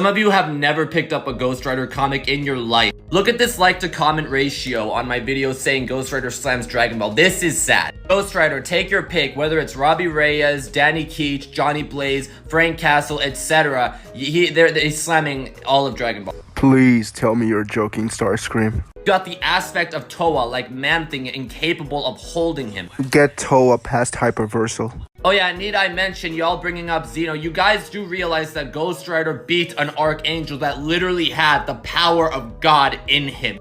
of you have never picked up a Ghost Rider comic in your life. Look at this like to comment ratio on my video saying Ghost Rider slams Dragon Ball. This is sad. Ghost Rider, take your pick, whether it's Robbie Reyes, Danny Keach, Johnny Blaze, Frank Castle, etc. He's slamming all of Dragon Ball. Please tell me you're joking, Starscream. Got the aspect of Toa, like Man-Thing, incapable of holding him. Get Toa past Hyperversal. Oh yeah, need I mention, y'all bringing up Zeno, you guys do realize that Ghost Rider beat an Archangel that literally had the power of God in him.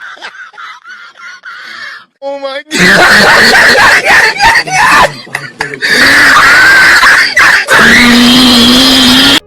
Oh my god!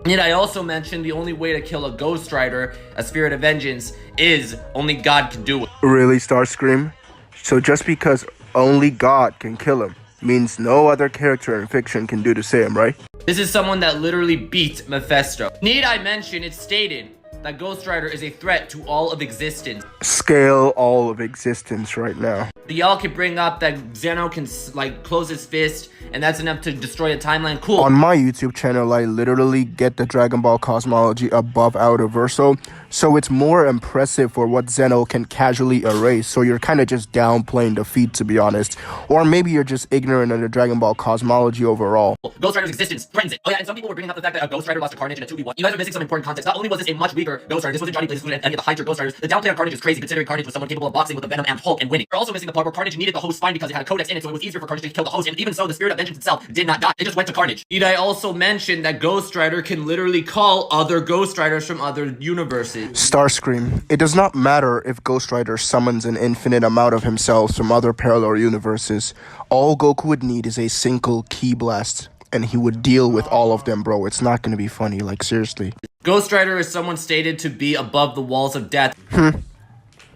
Need I also mention, the only way to kill a Ghost Rider, a Spirit of Vengeance, is only God can do it. Really, Starscream? So just because only God can kill him means no other character in fiction can do the same, right? This is someone that literally beat Mephisto. Need I mention, it's stated that Ghost Rider is a threat to all of existence. Scale all of existence right now. Y'all can bring up that Zeno can like close his fist and that's enough to destroy a timeline. Cool. On my YouTube channel, I literally get the Dragon Ball cosmology above Outerversal, so it's more impressive for what Zeno can casually erase. So you're kind of just downplaying the feat, to be honest. Or maybe you're just ignorant of the Dragon Ball cosmology overall. Ghost Rider's existence threatens it. Oh yeah, and some people were bringing up the fact that a Ghost Rider lost to Carnage in a 2v1. You guys are missing some important context. Not only was this a much weaker Ghost Rider, this wasn't Johnny Blaze, this wasn't any of the Hydra Ghost Riders. The downplay on Carnage is crazy, considering Carnage was someone capable of boxing with the Venom and Hulk and winning. We're also missing the part where Carnage needed the host's spine because it had a codex in it, so it was easier for Carnage to kill the host, and even so, the Spirit of Vengeance itself did not die. It just went to Carnage. Need I also mention that Ghost Rider can literally call other Ghost Riders from other universes. Starscream, it does not matter if Ghost Rider summons an infinite amount of himself from other parallel universes. All Goku would need is a single ki blast, and he would deal with all of them, bro. It's not gonna be funny, like seriously. Ghost Rider is someone stated to be above the walls of death.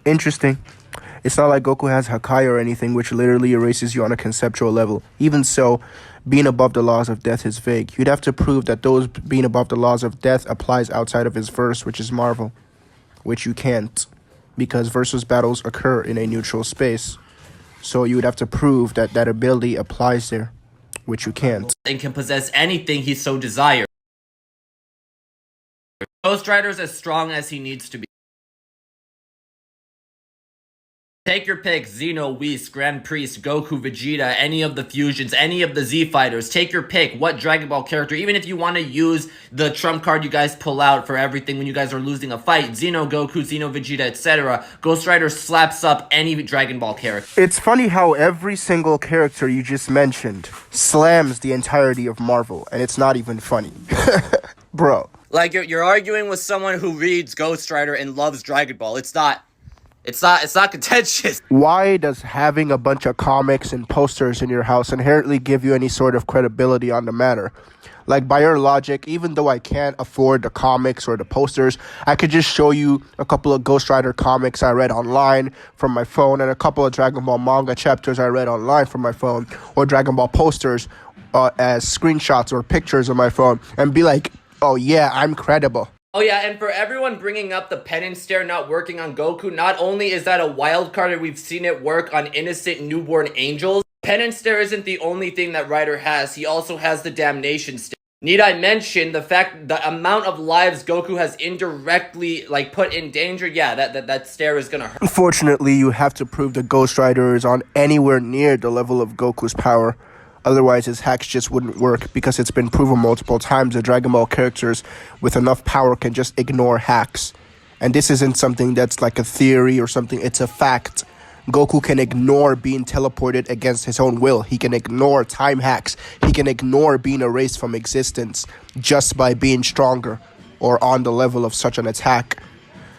Interesting. It's not like Goku has Hakai or anything, which literally erases you on a conceptual level. Even so, being above the laws of death is vague. You'd have to prove that those being above the laws of death applies outside of his verse, which is Marvel. Which you can't, because versus battles occur in a neutral space. So you would have to prove that that ability applies there, which you can't. And can possess anything he so desires. Ghost Rider is as strong as he needs to be. Take your pick, Zeno, Whis, Grand Priest, Goku, Vegeta, any of the fusions, any of the Z fighters. Take your pick, what Dragon Ball character, even if you want to use the trump card you guys pull out for everything when you guys are losing a fight, Zeno, Goku, Zeno, Vegeta, etc. Ghost Rider slaps up any Dragon Ball character. It's funny how every single character you just mentioned slams the entirety of Marvel, and it's not even funny. Bro. Like, you're arguing with someone who reads Ghost Rider and loves Dragon Ball. It's not contentious. Why does having a bunch of comics and posters in your house inherently give you any sort of credibility on the matter? Like, by your logic, even though I can't afford the comics or the posters, I could just show you a couple of Ghost Rider comics I read online from my phone and a couple of Dragon Ball manga chapters I read online from my phone, or Dragon Ball posters as screenshots or pictures on my phone, and be like, oh yeah, I'm credible. Oh yeah, and for everyone bringing up the penance stare not working on Goku, not only is that a wild card and we've seen it work on innocent newborn angels, penance stare isn't the only thing that Rider has. He also has the damnation stare. Need I mention the amount of lives Goku has indirectly put in danger? Yeah, that stare is gonna hurt. Unfortunately, you have to prove the Ghost Rider is on anywhere near the level of Goku's power. Otherwise, his hacks just wouldn't work, because it's been proven multiple times that Dragon Ball characters with enough power can just ignore hacks. And this isn't something that's like a theory or something, it's a fact. Goku can ignore being teleported against his own will. He can ignore time hacks. He can ignore being erased from existence just by being stronger or on the level of such an attack.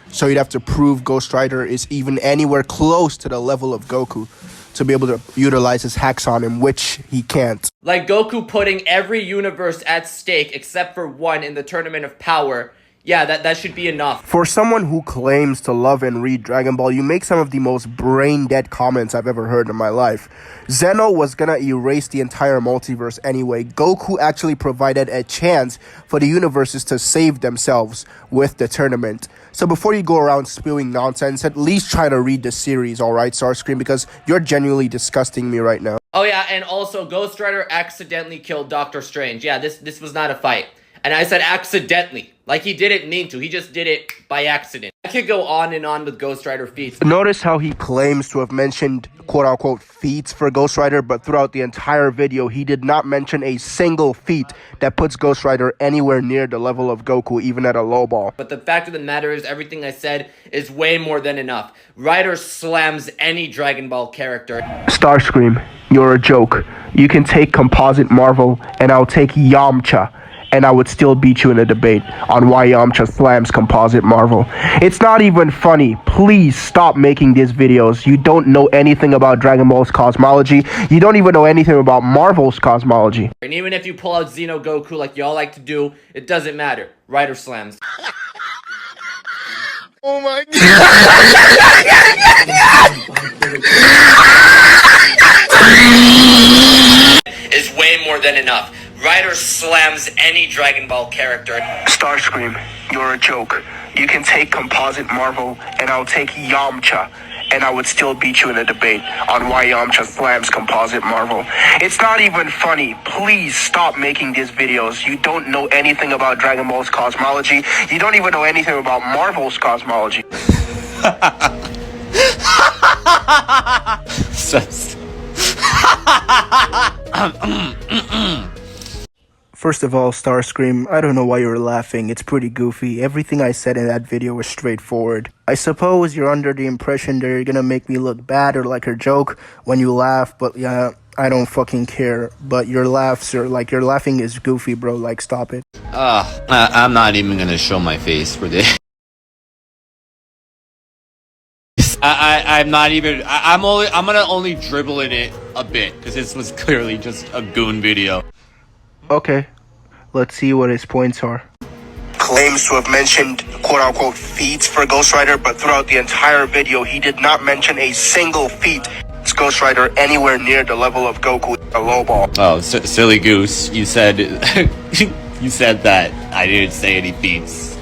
So you'd have to prove Ghost Rider is even anywhere close to the level of Goku to be able to utilize his hacks on him, which he can't. Like Goku putting every universe at stake except for one in the Tournament of Power. Yeah, that should be enough. For someone who claims to love and read Dragon Ball, you make some of the most brain-dead comments I've ever heard in my life. Zeno was gonna erase the entire multiverse anyway. Goku actually provided a chance for the universes to save themselves with the tournament. So before you go around spewing nonsense, at least try to read the series, alright, Starscream, because you're genuinely disgusting me right now. Oh yeah, and also Ghost Rider accidentally killed Doctor Strange. Yeah, this was not a fight. And I said accidentally. Like he didn't mean to. He just did it by accident. I could go on and on with Ghost Rider feats. Notice how he claims to have mentioned quote-unquote feats for Ghost Rider, but throughout the entire video, he did not mention a single feat that puts Ghost Rider anywhere near the level of Goku, even at a low ball. But the fact of the matter is, everything I said is way more than enough. Rider slams any Dragon Ball character. Starscream, you're a joke. You can take Composite Marvel, and I'll take Yamcha, and I would still beat you in a debate on why Yamcha slams Composite Marvel. It's not even funny. Please stop making these videos. You don't know anything about Dragon Ball's cosmology. You don't even know anything about Marvel's cosmology. And even if you pull out Xeno Goku like y'all like to do, it doesn't matter. Rider slams. Oh my god. Is way more than enough. Rider slams any Dragon Ball character. Starscream, you're a joke. You can take Composite Marvel, and I'll take Yamcha, and I would still beat you in a debate on why Yamcha slams Composite Marvel. It's not even funny. Please stop making these videos. You don't know anything about Dragon Ball's cosmology. You don't even know anything about Marvel's cosmology. First of all, Starscream, I don't know why you're laughing. It's pretty goofy. Everything I said in that video was straightforward. I suppose you're under the impression that you're gonna make me look bad or like a joke when you laugh, but yeah, I don't fucking care. But your laughing is goofy, bro. Like, stop it. I'm not even gonna show my face for this. I'm gonna only dribble in it a bit because this was clearly just a goon video. Okay, let's see what his points are. Claims to have mentioned quote-unquote feats for Ghost Rider, but throughout the entire video, he did not mention a single feat. It's Ghost Rider anywhere near the level of Goku, a low ball. Oh, silly goose! You said you said that I didn't say any feats.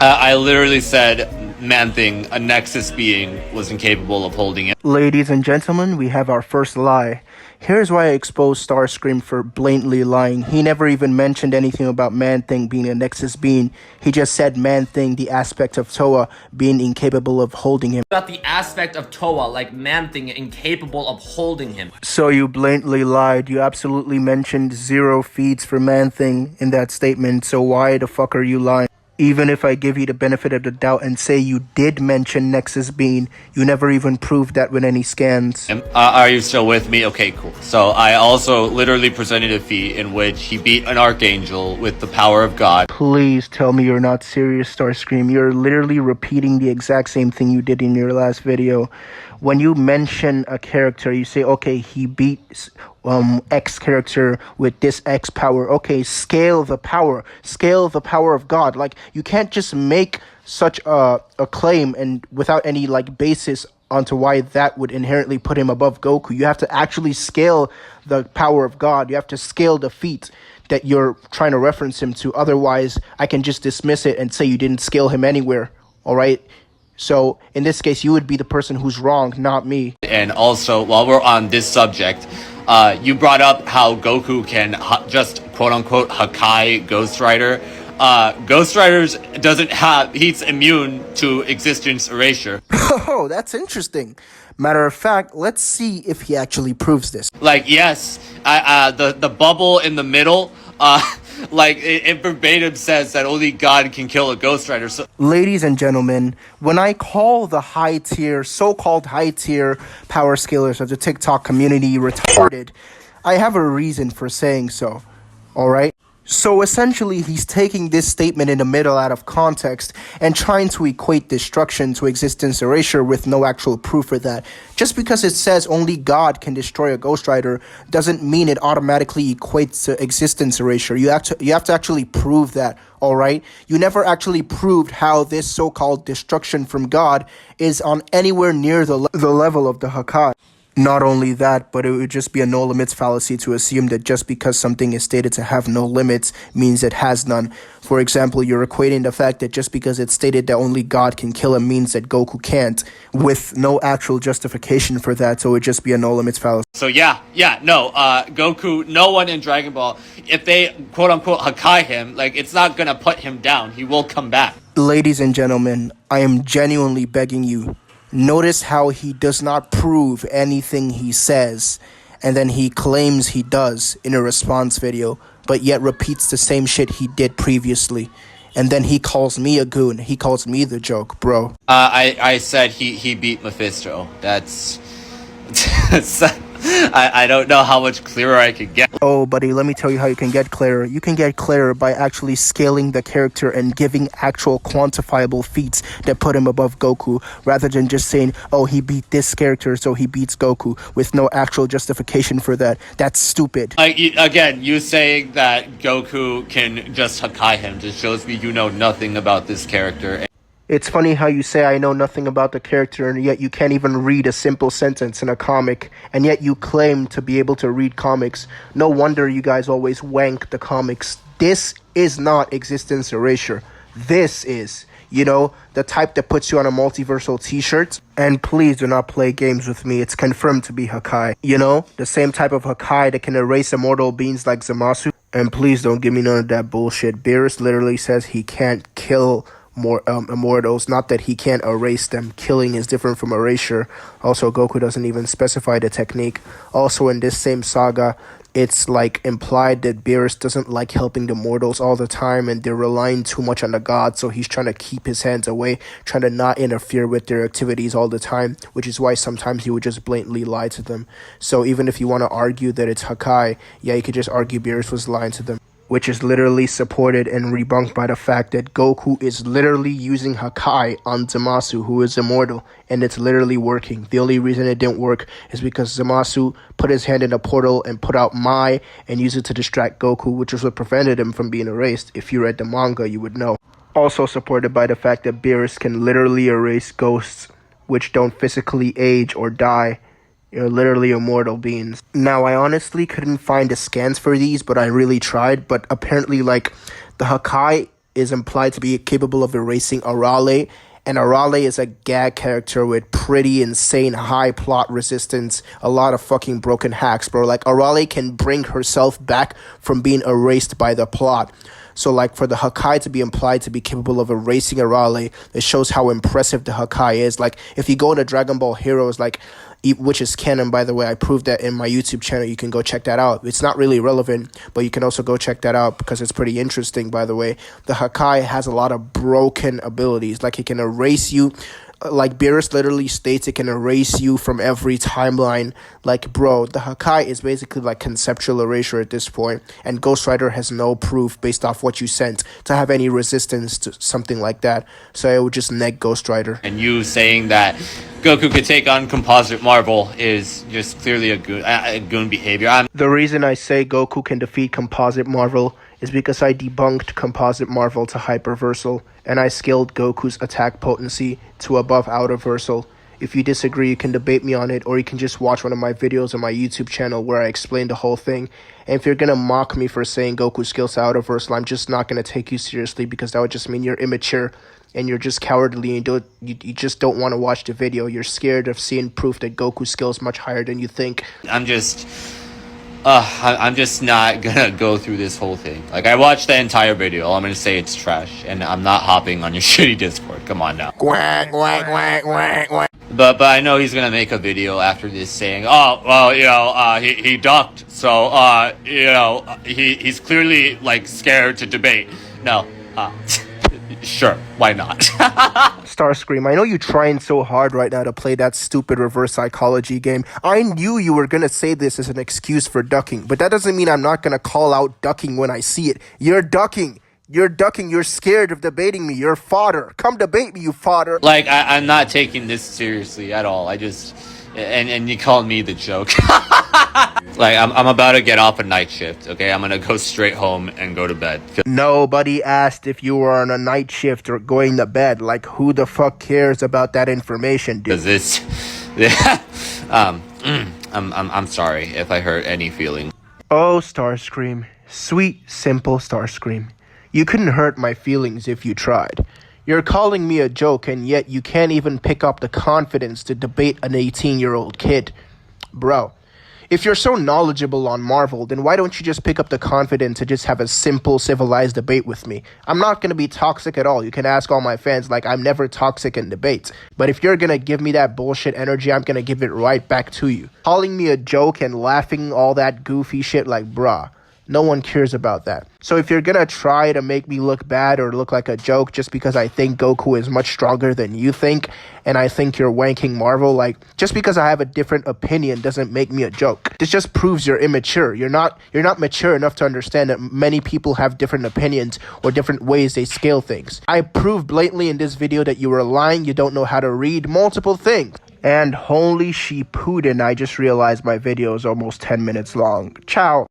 I literally said Man-Thing, a Nexus being, was incapable of holding it. Ladies and gentlemen, we have our first lie. Here's why I exposed Starscream for blatantly lying. He never even mentioned anything about Man-Thing being a Nexus being. He just said Man-Thing, the aspect of Toa, being incapable of holding him. About the aspect of Toa, like Man-Thing, incapable of holding him. So you blatantly lied. You absolutely mentioned 0 feats for Man-Thing in that statement. So why the fuck are you lying? Even if I give you the benefit of the doubt and say you did mention Nexus Being, you never even proved that with any scans. Are you still with me? Okay, cool. So I also literally presented a feat in which he beat an archangel with the power of God. Please tell me you're not serious, Starscream. You're literally repeating the exact same thing you did in your last video. When you mention a character, you say, okay, he beat X character with this X power. Okay, scale the power of God. Like, you can't just make such a claim and without any like basis onto why that would inherently put him above Goku. You have to actually scale the power of God. You have to scale the feat that you're trying to reference him to. Otherwise, I can just dismiss it and say you didn't scale him anywhere. All right. So in this case, you would be the person who's wrong, not me. And also, while we're on this subject, you brought up how Goku can just quote-unquote Hakai Ghost Rider. Ghost Riders he's immune to existence erasure. Oh, that's interesting. Matter of fact, let's see if he actually proves this. Like, yes, the bubble in the middle, like it verbatim says that only God can kill a Ghost Rider. So, ladies and gentlemen, when I call the so-called high-tier power scalers of the TikTok community retarded, I have a reason for saying so, alright? So essentially, he's taking this statement in the middle out of context and trying to equate destruction to existence erasure with no actual proof for that. Just because it says only God can destroy a Ghost Rider doesn't mean it automatically equates to existence erasure. You have to actually prove that, alright? You never actually proved how this so-called destruction from God is on anywhere near the level of the Hakai. Not only that, but it would just be a no limits fallacy to assume that just because something is stated to have no limits means it has none. For example, you're equating the fact that just because it's stated that only God can kill him means that Goku can't, with no actual justification for that, so it would just be a no limits fallacy. So Goku, no one in Dragon Ball, if they quote unquote Hakai him, like it's not gonna put him down. He will come back. Ladies and gentlemen, I am genuinely begging you. Notice how he does not prove anything he says, and then he claims he does in a response video, but yet repeats the same shit he did previously. And then he calls me a goon. He calls me the joke, bro. I said he beat Mephisto. That's I don't know how much clearer I could get. Oh, buddy, let me tell you how you can get clearer. You can get clearer by actually scaling the character and giving actual quantifiable feats that put him above Goku, rather than just saying, oh, he beat this character, so he beats Goku, with no actual justification for that. That's stupid. You saying that Goku can just Hakai him just shows me you know nothing about this character. It's funny how you say I know nothing about the character, and yet you can't even read a simple sentence in a comic, and yet you claim to be able to read comics. No wonder you guys always wank the comics. This is not existence erasure. This is, the type that puts you on a multiversal t-shirt. And please do not play games with me. It's confirmed to be Hakai. The same type of Hakai that can erase immortal beings like Zamasu. And please don't give me none of that bullshit. Beerus literally says he can't kill immortals, not that he can't erase them. Killing is different from erasure. Also, Goku doesn't even specify the technique. Also, in this same saga, it's like implied that Beerus doesn't like helping the mortals all the time, and they're relying too much on the gods, so he's trying to keep his hands away, trying to not interfere with their activities all the time, which is why sometimes he would just blatantly lie to them. So even if you want to argue that it's Hakai, you could just argue Beerus was lying to them, which is literally supported and rebunked by the fact that Goku is literally using Hakai on Zamasu, who is immortal, and it's literally working. The only reason it didn't work is because Zamasu put his hand in a portal and put out Mai and used it to distract Goku, which is what prevented him from being erased. If you read the manga, you would know. Also supported by the fact that Beerus can literally erase ghosts, which don't physically age or die. You're literally immortal beings. Now, I honestly couldn't find the scans for these, but I really tried. But apparently, the Hakai is implied to be capable of erasing Arale. And Arale is a gag character with pretty insane high plot resistance. A lot of fucking broken hacks, bro. Arale can bring herself back from being erased by the plot. So, for the Hakai to be implied to be capable of erasing Arale, it shows how impressive the Hakai is. If you go into Dragon Ball Heroes, which is canon, by the way, I proved that in my YouTube channel. You can go check that out. It's not really relevant, but you can also go check that out because it's pretty interesting, by the way. The Hakai has a lot of broken abilities. It can erase you. Beerus literally states it can erase you from every timeline. Bro, the Hakai is basically conceptual erasure at this point, and Ghost Rider has no proof based off what you sent to have any resistance to something like that. So I would just neg Ghost Rider. And you saying that Goku could take on Composite Marvel is just clearly a goon behavior. The reason I say Goku can defeat Composite Marvel is because I debunked Composite Marvel to Hyperversal, and I scaled Goku's attack potency to above Outerversal. If you disagree, you can debate me on it, or you can just watch one of my videos on my YouTube channel where I explain the whole thing. And if you're gonna mock me for saying Goku scales to Outerversal, I'm just not gonna take you seriously, because that would just mean you're immature and you're just cowardly and you just don't want to watch the video. You're scared of seeing proof that Goku scales much higher than you think. I'm just not gonna go through this whole thing. I watched the entire video. All I'm gonna say it's trash, and I'm not hopping on your shitty Discord. Come on now. Quack, quack, quack, quack, quack. But I know he's gonna make a video after this saying, oh well, he ducked, so he's clearly scared to debate. No, sure, why not? Starscream, I know you're trying so hard right now to play that stupid reverse psychology game. I knew you were going to say this as an excuse for ducking, but that doesn't mean I'm not going to call out ducking when I see it. You're ducking. You're ducking. You're scared of debating me. You're fodder. Come debate me, you fodder. I'm not taking this seriously at all. And you called me the joke. I'm about to get off a night shift, okay? I'm gonna go straight home and go to bed. Nobody asked if you were on a night shift or going to bed. Who the fuck cares about that information, dude? Because this... I'm sorry if I hurt any feeling. Oh, Starscream. Sweet, simple Starscream. You couldn't hurt my feelings if you tried. You're calling me a joke, and yet you can't even pick up the confidence to debate an 18-year-old kid. Bro, if you're so knowledgeable on Marvel, then why don't you just pick up the confidence to just have a simple, civilized debate with me? I'm not going to be toxic at all. You can ask all my fans, like, I'm never toxic in debates. But if you're going to give me that bullshit energy, I'm going to give it right back to you. Calling me a joke and laughing all that goofy shit, like, bruh. No one cares about that. So if you're gonna try to make me look bad or look like a joke just because I think Goku is much stronger than you think, and I think you're wanking Marvel, like, just because I have a different opinion doesn't make me a joke. This just proves you're immature. You're not mature enough to understand that many people have different opinions or different ways they scale things. I proved blatantly in this video that you were lying, you don't know how to read multiple things. And holy sheepudin, I just realized my video is almost 10 minutes long. Ciao.